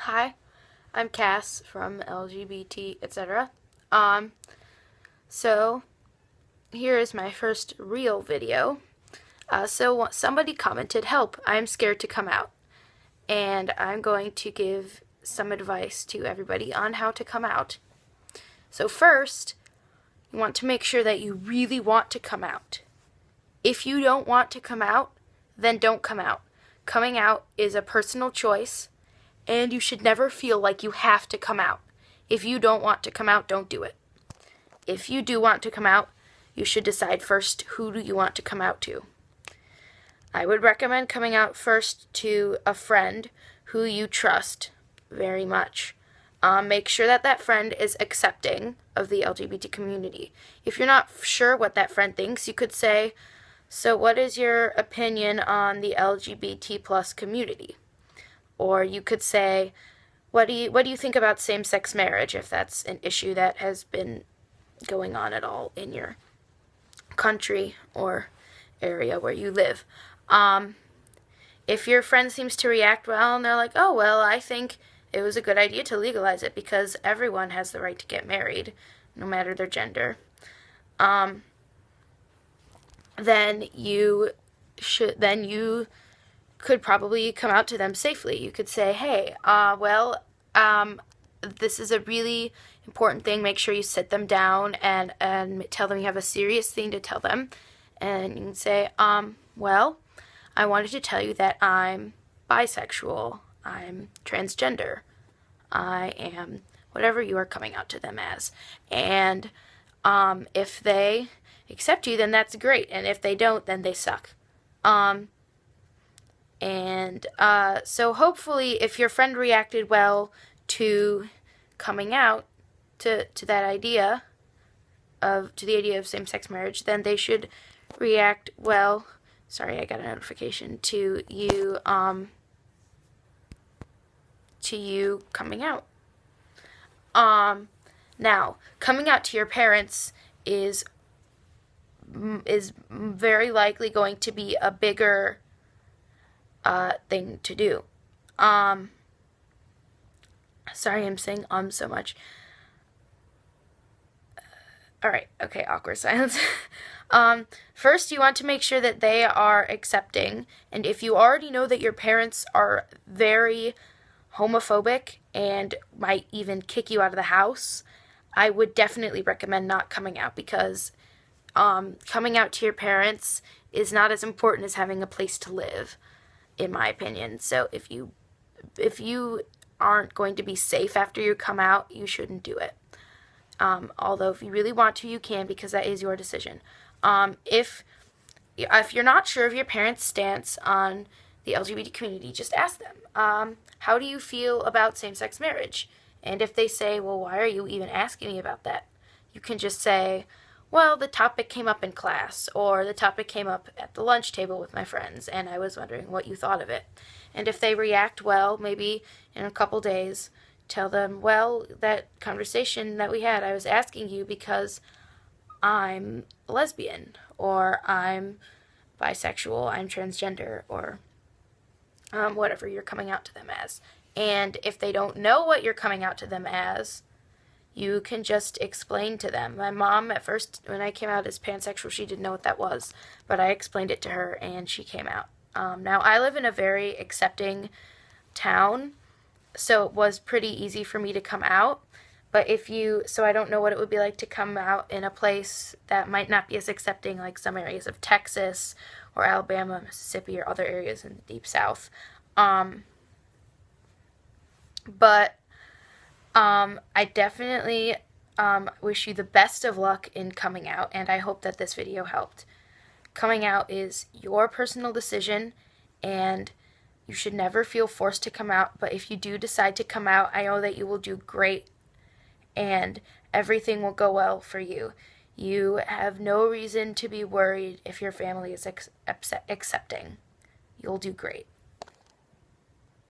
Hi, I'm Cass from LGBT, etc. So here is my first real video. Somebody commented, "Help, I'm scared to come out." And I'm going to give some advice to everybody on how to come out. So first, you want to make sure that you really want to come out. If you don't want to come out, then don't come out. Coming out is a personal choice, and you should never feel like you have to come out. If you don't want to come out, don't do it. If you do want to come out, you should decide first, who do you want to come out to. I would recommend coming out first to a friend who you trust very much. Make sure that that friend is accepting of the LGBT community. If you're not sure what that friend thinks, you could say, "So what is your opinion on the LGBT plus community?" Or you could say, what do you think about same-sex marriage, if that's an issue that has been going on at all in your country or area where you live. If your friend seems to react well and they're like, "Oh, well, I think it was a good idea to legalize it because everyone has the right to get married, no matter their gender," then you could probably come out to them safely. You could say, "Hey, this is a really important thing. Make sure you sit them down and tell them you have a serious thing to tell them." And you can say, "Well, I wanted to tell you that I'm bisexual, I'm transgender, I am whatever you are coming out to them as. And if they accept you, then that's great. And if they don't, then they suck." So hopefully, if your friend reacted well to coming out to the idea of same-sex marriage, then they should react well. Sorry, I got a notification to you coming out. Now, coming out to your parents is very likely going to be a bigger thing to do. Sorry, I'm saying so much. Alright, okay, awkward silence. First, you want to make sure that they are accepting, and if you already know that your parents are very homophobic and might even kick you out of the house, I would definitely recommend not coming out, because coming out to your parents is not as important as having a place to live, in my opinion. So if you aren't going to be safe after you come out, you shouldn't do it. Although if you really want to, you can, because that is your decision. If you're not sure of your parents' stance on the LGBT community, just ask them, how do you feel about same-sex marriage? And if they say, "Well, why are you even asking me about that?" you can just say, "Well, the topic came up in class," or "The topic came up at the lunch table with my friends, and I was wondering what you thought of it." And if they react well, maybe in a couple days, tell them, "Well, that conversation that we had, I was asking you because I'm lesbian, or I'm bisexual, I'm transgender," or whatever you're coming out to them as. And if they don't know what you're coming out to them as, you can just explain to them. My mom, at first, when I came out as pansexual, she didn't know what that was, but I explained it to her, and she came out. Now, I live in a very accepting town, so it was pretty easy for me to come out. But so I don't know what it would be like to come out in a place that might not be as accepting, like some areas of Texas or Alabama, Mississippi, or other areas in the Deep South. I definitely wish you the best of luck in coming out, and I hope that this video helped. Coming out is your personal decision, and you should never feel forced to come out, but if you do decide to come out, I know that you will do great, and everything will go well for you. You have no reason to be worried if your family is accepting. You'll do great.